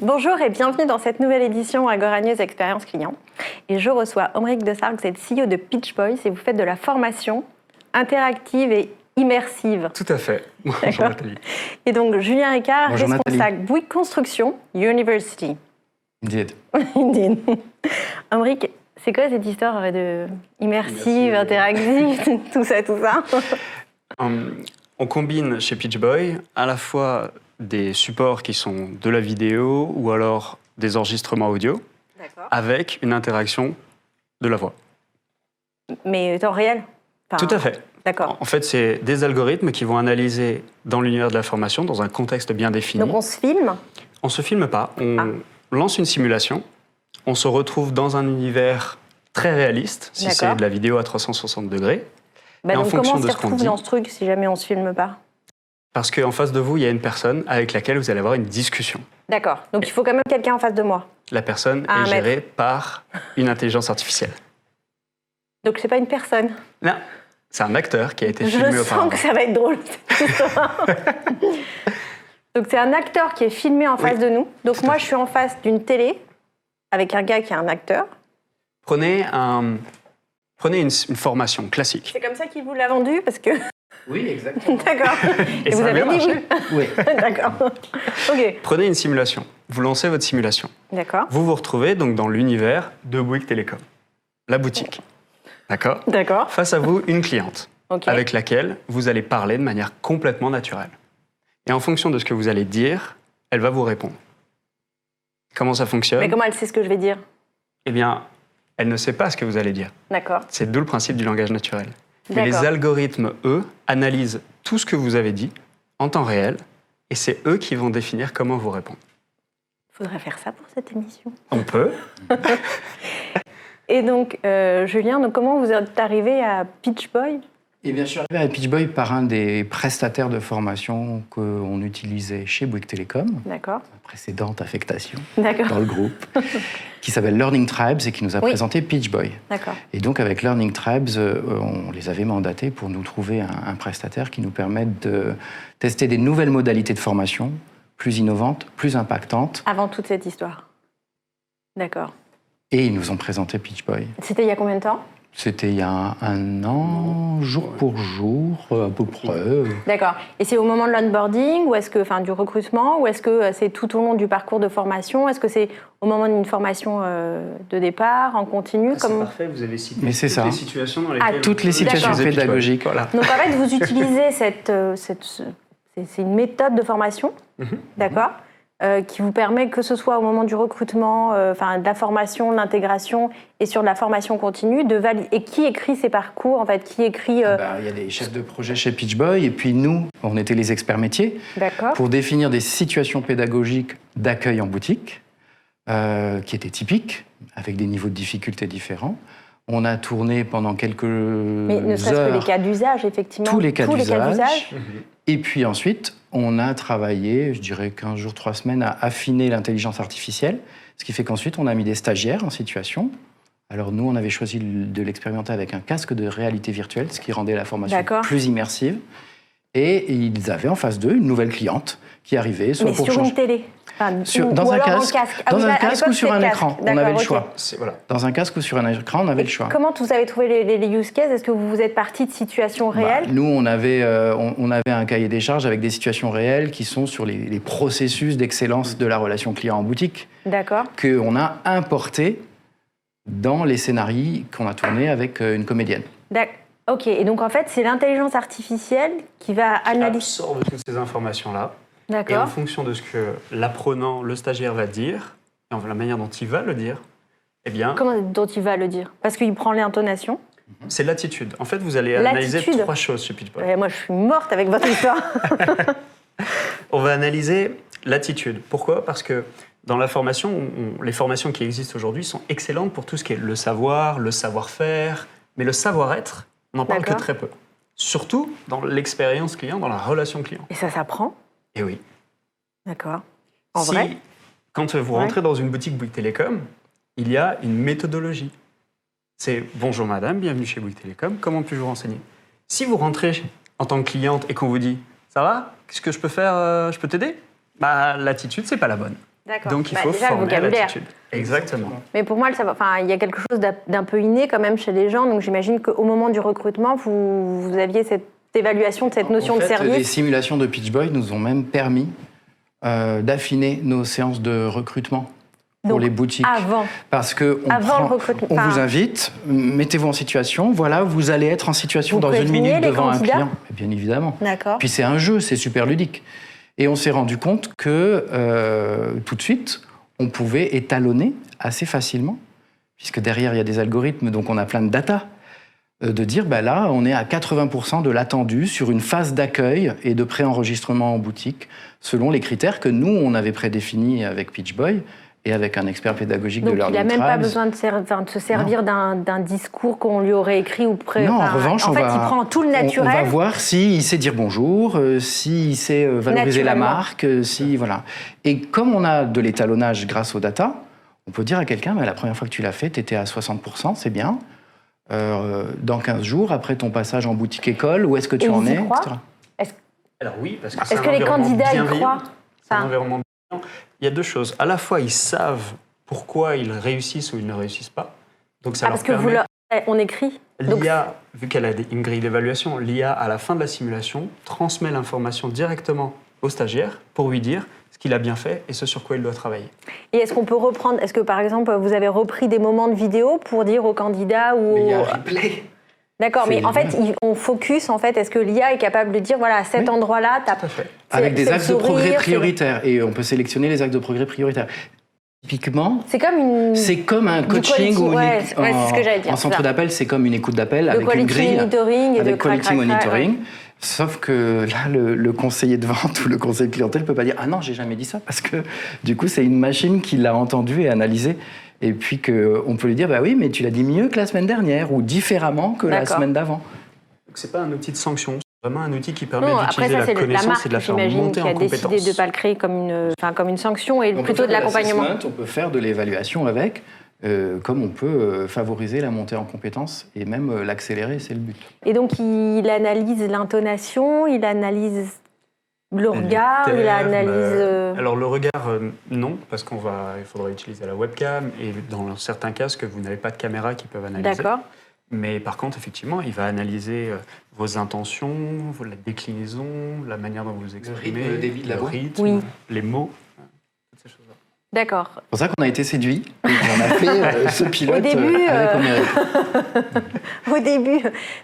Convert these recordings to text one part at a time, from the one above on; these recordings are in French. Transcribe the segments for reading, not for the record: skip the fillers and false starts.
Bonjour et bienvenue dans cette nouvelle édition Agora News Expérience Client. Et je reçois Omric Dessart, vous êtes CEO de Pitch Boys et vous faites de la formation interactive et immersive. Tout à fait. Bonjour Nathalie. Et donc Julien Ricard, Bonjour, responsable Bouygues Construction University. Indeed. Indeed. Omric, c'est quoi cette histoire de immersive, interactive, tout ça On combine chez Pitch Boy à la fois des supports qui sont de la vidéo ou alors des enregistrements audio avec une interaction de la voix. Mais temps réel? Tout à fait. D'accord. En fait, c'est des algorithmes qui vont analyser dans l'univers de la formation, dans un contexte bien défini. Donc on se filme? On ne se filme pas, on lance une simulation, on se retrouve dans un univers très réaliste, si c'est de la vidéo à 360 degrés. Bah et donc en fonction comment on de s'y ce qu'on retrouve dit, dans ce truc si jamais on ne se filme pas? parce qu'en face de vous, il y a une personne avec laquelle vous allez avoir une discussion. D'accord. Donc il faut quand même quelqu'un en face de moi. La personne est gérée par une intelligence artificielle. Donc c'est pas une personne. Non, c'est un acteur qui a été filmé auparavant. Je sens que ça va être drôle, cette histoire. Donc c'est un acteur qui est filmé en face de nous. Donc moi, je suis en face d'une télé avec un gars qui est un acteur. Prenez une formation classique. C'est comme ça qu'il vous l'a vendu parce que... Oui, exactement. D'accord. Et vous ça a avez bien dit marché. oui. D'accord. Ok. Prenez une simulation. Vous lancez votre simulation. D'accord. Vous vous retrouvez donc dans l'univers de Bouygues Télécom, la boutique. D'accord. D'accord. Face à vous, une cliente Okay. avec laquelle vous allez parler de manière complètement naturelle. Et en fonction de ce que vous allez dire, elle va vous répondre. Comment ça fonctionne? Mais comment elle sait ce que je vais dire? Eh bien, elle ne sait pas ce que vous allez dire. D'accord. C'est d'où le principe du langage naturel. Mais les D'accord. algorithmes, eux, analysent tout ce que vous avez dit en temps réel et c'est eux qui vont définir comment vous répondre. Il faudrait faire ça pour cette émission. On peut. Et donc, Julien, donc comment vous êtes arrivé à Pitch Boy? Eh bien, je suis arrivé à Pitch Boy par un des prestataires de formation qu'on utilisait chez Bouygues Télécom, D'accord. précédente affectation D'accord. dans le groupe, qui s'appelle Learning Tribes et qui nous a présenté Pitch Boy. D'accord. Et donc, avec Learning Tribes, on les avait mandatés pour nous trouver un prestataire qui nous permette de tester des nouvelles modalités de formation, plus innovantes, plus impactantes. Avant toute cette histoire. D'accord. Et ils nous ont présenté Pitch Boy. C'était il y a combien de temps? C'était il y a un an, jour pour jour, à peu près. D'accord. Et c'est au moment de l'onboarding ou est-ce que, enfin, du recrutement, ou est-ce que c'est tout au long du parcours de formation? Est-ce que c'est au moment d'une formation de départ, en continu? C'est parfait, vous avez cité Mais c'est toutes ça. les situations dans lesquelles... Toutes les situations pédagogiques. Voilà. Donc en fait, vous utilisez c'est une méthode de formation, d'accord, qui vous permet que ce soit au moment du recrutement, de la formation, de l'intégration et sur de la formation continue, de valider. Et qui écrit ces parcours, en fait? Qui écrit... Il y a des chefs de projet chez Pitch Boy et puis nous, on était les experts métiers pour définir des situations pédagogiques d'accueil en boutique qui étaient typiques, avec des niveaux de difficulté différents. On a tourné pendant quelques Mais ne serait-ce que les cas d'usage, effectivement. Tous les cas d'usage. Et puis ensuite, on a travaillé, je dirais 15 jours, 3 semaines, à affiner l'intelligence artificielle, ce qui fait qu'ensuite, on a mis des stagiaires en situation. Alors nous, on avait choisi de l'expérimenter avec un casque de réalité virtuelle, ce qui rendait la formation plus immersive. Et ils avaient en face d'eux une nouvelle cliente qui arrivait, soit pour sur une télé. Dans un casque ou sur un écran, on avait le choix. Voilà. Dans un casque ou sur un écran, on avait le choix. Comment vous avez trouvé les use cases? Est-ce que vous vous êtes parti de situations réelles? Nous, on avait un cahier des charges avec des situations réelles qui sont sur les processus d'excellence de la relation client en boutique. D'accord. Qu'on a importé dans les scénarios qu'on a tournés avec une comédienne. D'accord. Ok, et donc en fait, c'est l'intelligence artificielle qui va analyser... Absorbe toutes ces informations-là. D'accord. Et en fonction de ce que l'apprenant, le stagiaire va dire, et la manière dont il va le dire, eh bien... Comment dont il va le dire? Parce qu'il prend l'intonation. C'est l'attitude. En fait, vous allez analyser 3 choses chez Pitch Boy. Moi, je suis morte avec votre histoire. On va analyser l'attitude. Pourquoi? Parce que dans la formation, les formations qui existent aujourd'hui sont excellentes pour tout ce qui est le savoir, le savoir-faire, mais le savoir-être, on n'en parle que très peu. Surtout dans l'expérience client, dans la relation client. Et ça s'apprend? Eh oui. D'accord. En vrai? Quand vous rentrez dans une boutique Bouygues Télécom, il y a une méthodologie. C'est « Bonjour madame, bienvenue chez Bouygues Télécom, comment puis-je vous renseigner ?» Si vous rentrez en tant que cliente et qu'on vous dit « Ça va? Qu'est-ce que je peux faire? Je peux t'aider ?» L'attitude, c'est pas la bonne. D'accord. Donc il faut déjà, le former à vocabulaire. l'attitude. Exactement. Mais pour moi, il y a quelque chose d'un peu inné quand même chez les gens. Donc j'imagine qu'au moment du recrutement, vous aviez cette évaluation de cette notion En fait, de service. les simulations de Pitch Boy nous ont même permis d'affiner nos séances de recrutement pour Donc, les boutiques. Avant. Parce que Avant le recrutement. on Enfin, vous invite, mettez-vous en situation, voilà, vous allez être en situation Vous dans une préveniez minute les devant candidats un client. Et bien évidemment. D'accord. Puis c'est un jeu, c'est super ludique. Et on s'est rendu compte que tout de suite, on pouvait étalonner assez facilement, puisque derrière, il y a des algorithmes, donc on a plein de data, de dire, là, on est à 80% de l'attendu sur une phase d'accueil et de préenregistrement en boutique, selon les critères que nous, on avait prédéfinis avec Pitch Boy et avec un expert pédagogique Donc de Learning il n'a même pas Tribes. besoin de se servir d'un discours qu'on lui aurait écrit ou Non, en revanche, il prend tout le naturel. On va voir s'il sait dire bonjour, s'il sait valoriser la marque, voilà. Et comme on a de l'étalonnage grâce aux data, on peut dire à quelqu'un, la première fois que tu l'as fait, tu étais à 60%, c'est bien. Dans 15 jours, après ton passage en boutique école, où est-ce que tu en es, etc. Alors oui, parce que Est-ce que les candidats y croient? C'est un environnement bienveillant. Il y a deux choses. À la fois, ils savent pourquoi ils réussissent ou ils ne réussissent pas. Donc ça leur parce que permet... on écrit. L'IA, vu qu'elle a une grille d'évaluation, l'IA, à la fin de la simulation, transmet l'information directement au stagiaire pour lui dire ce qu'il a bien fait et ce sur quoi il doit travailler. Et est-ce qu'on peut reprendre, est-ce que par exemple, vous avez repris des moments de vidéo pour dire aux candidats ou Mais il y a un replay. D'accord, mais en fait, on focus, en fait, est-ce que l'IA est capable de dire, voilà, à cet endroit-là, Tout à fait. Avec des axes de progrès prioritaires. Et on peut sélectionner les axes de progrès prioritaires. Typiquement, c'est comme un coaching ou c'est ce que j'allais dire, en centre d'appel, c'est comme une écoute d'appel avec une grille, monitoring et avec de quality monitoring. Ouais. Sauf que là, le conseiller de vente ou le conseiller de clientèle peut pas dire « Ah non, j'ai jamais dit ça » parce que du coup, c'est une machine qui l'a entendu et analysé. Et puis qu'on peut lui dire « Bah oui, mais tu l'as dit mieux que la semaine dernière ou différemment que la semaine d'avant. » Donc c'est pas un outil de sanction, c'est vraiment un outil qui permet d'utiliser la connaissance marque, et de la faire monter en compétence. Qui a décidé de ne pas le créer comme une sanction et plutôt de l'accompagnement. On peut faire de l'évaluation avec, comme on peut favoriser la montée en compétences et même l'accélérer, c'est le but. Et donc il analyse l'intonation, il analyse le regard, il analyse... Alors le regard, non, parce il faudra utiliser la webcam et dans certains cas, que vous n'avez pas de caméra qui peuvent analyser. D'accord. Mais par contre, effectivement, il va analyser vos intentions, la déclinaison, la manière dont vous vous exprimez, le débit de la voix, les mots, toutes ces choses-là. D'accord. C'est pour ça qu'on a été séduits et qu'on a fait ce pilote au début, avec Homérique. Au début,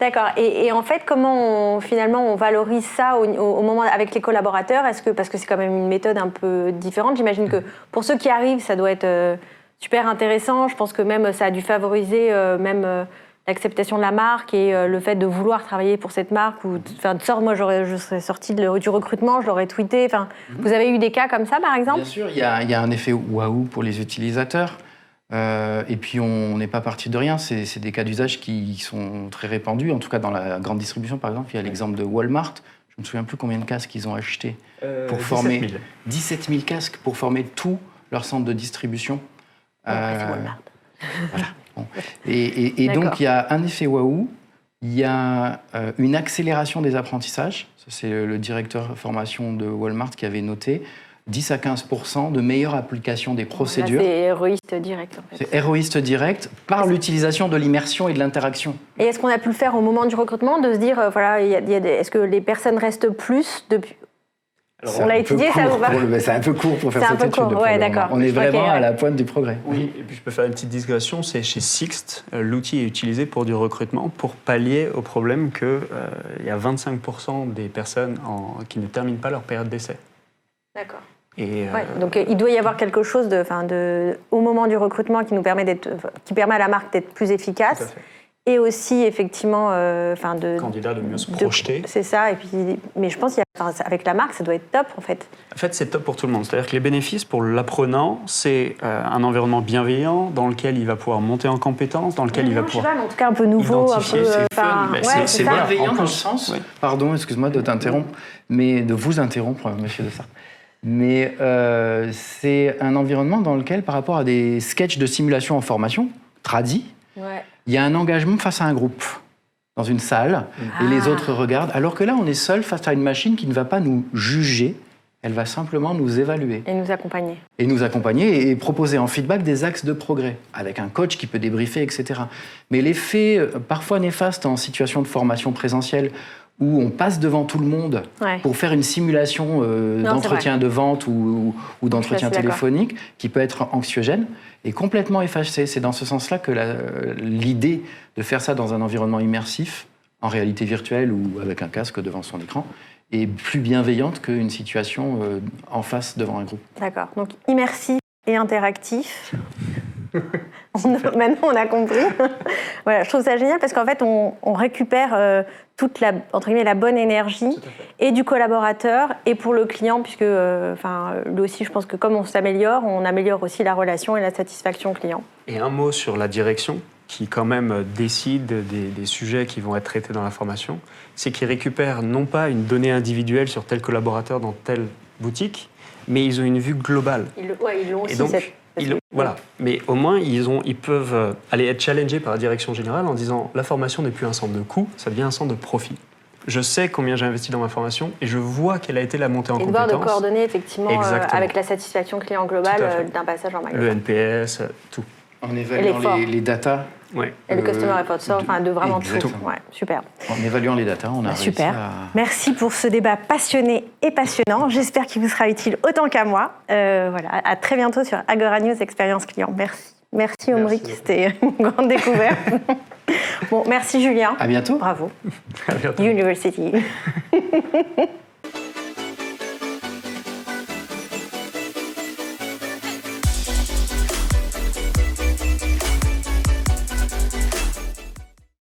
d'accord. Et en fait, comment on valorise ça au moment avec les collaborateurs? Parce que c'est quand même une méthode un peu différente. J'imagine que pour ceux qui arrivent, ça doit être super intéressant. Je pense que même ça a dû favoriser l'acceptation de la marque et le fait de vouloir travailler pour cette marque. Moi, je serais sortie du recrutement, je l'aurais tweeté. Vous avez eu des cas comme ça, par exemple? Bien sûr, il y a un effet waouh pour les utilisateurs. Et puis, on n'est pas parti de rien. C'est des cas d'usage qui sont très répandus. En tout cas, dans la grande distribution, par exemple, il y a l'exemple de Walmart. Je ne me souviens plus combien de casques ils ont achetés pour former 17 000 casques pour former tout leur centre de distribution. Walmart. Voilà. Bon. Et donc, il y a un effet waouh, il y a une accélération des apprentissages. Ça, c'est le directeur formation de Walmart qui avait noté 10 à 15% de meilleure application des procédures. Là, c'est héroïste direct, en fait. C'est héroïste direct par l'utilisation de l'immersion et de l'interaction. Et est-ce qu'on a pu le faire au moment du recrutement, de se dire, est-ce que les personnes restent plus depuis... Alors, on l'a étudié, ça ou pas? C'est un peu court pour faire cette étude. D'accord. On est vraiment à la pointe du progrès. Oui, et puis je peux faire une petite digression. C'est chez Sixt, l'outil est utilisé pour du recrutement pour pallier au problème qu'il y a 25% des personnes qui ne terminent pas leur période d'essai. D'accord. Donc il doit y avoir quelque chose au moment du recrutement qui permet à la marque d'être plus efficace. Tout à fait. Et aussi, effectivement, candidat de mieux se projeter. C'est ça. Et puis, mais je pense qu'avec la marque, ça doit être top, en fait. En fait, c'est top pour tout le monde. C'est-à-dire que les bénéfices pour l'apprenant, c'est un environnement bienveillant dans lequel il va pouvoir monter en compétences, dans lequel il va pouvoir. Je sais pas, mais en tout cas un peu nouveau, identifier. C'est bienveillant dans le sens. Pardon, excuse-moi de t'interrompre, mais de vous interrompre, Monsieur de Sarthe. Mais c'est un environnement dans lequel, par rapport à des sketchs de simulation en formation, tradis, il y a un engagement face à un groupe, dans une salle, et les autres regardent. Alors que là, on est seul face à une machine qui ne va pas nous juger Elle va simplement nous évaluer. Et nous accompagner. Et nous accompagner et proposer en feedback des axes de progrès, avec un coach qui peut débriefer, etc. Mais l'effet parfois néfaste en situation de formation présentielle, où on passe devant tout le monde pour faire une simulation d'entretien de vente ou d'entretien téléphonique, qui peut être anxiogène, est complètement effacé. C'est dans ce sens-là que l'idée de faire ça dans un environnement immersif, en réalité virtuelle ou avec un casque devant son écran, est plus bienveillante qu'une situation en face devant un groupe. D'accord. Donc immersif et interactif. Maintenant, on a compris. Voilà, je trouve ça génial parce qu'en fait, on récupère toute entre guillemets, la bonne énergie et du collaborateur et pour le client, puisque lui aussi, je pense que comme on s'améliore, on améliore aussi la relation et la satisfaction client. Et un mot sur la direction, qui quand même décide des sujets qui vont être traités dans la formation, c'est qu'ils récupèrent non pas une donnée individuelle sur tel collaborateur dans telle boutique, mais ils ont une vue globale. Ils l'ont aussi. Et donc, voilà. Mais au moins, ils peuvent aller être challengés par la direction générale en disant la formation n'est plus un centre de coût, ça devient un centre de profit. Je sais combien j'ai investi dans ma formation et je vois quelle a été la montée en compétences. Et de coordonner effectivement avec la satisfaction client globale d'un passage en magasin. Le NPS, tout. En évaluant les datas. Ouais. Et le customer report score, de vraiment tout. Ouais, super. En évaluant les datas, on a réussi à... Merci pour ce débat passionné et passionnant. J'espère qu'il vous sera utile autant qu'à moi. À très bientôt sur Agora News Expérience Client. Merci Omric, c'était une grande découverte. Bon, merci Julien. À bientôt. Bravo. À bientôt. University.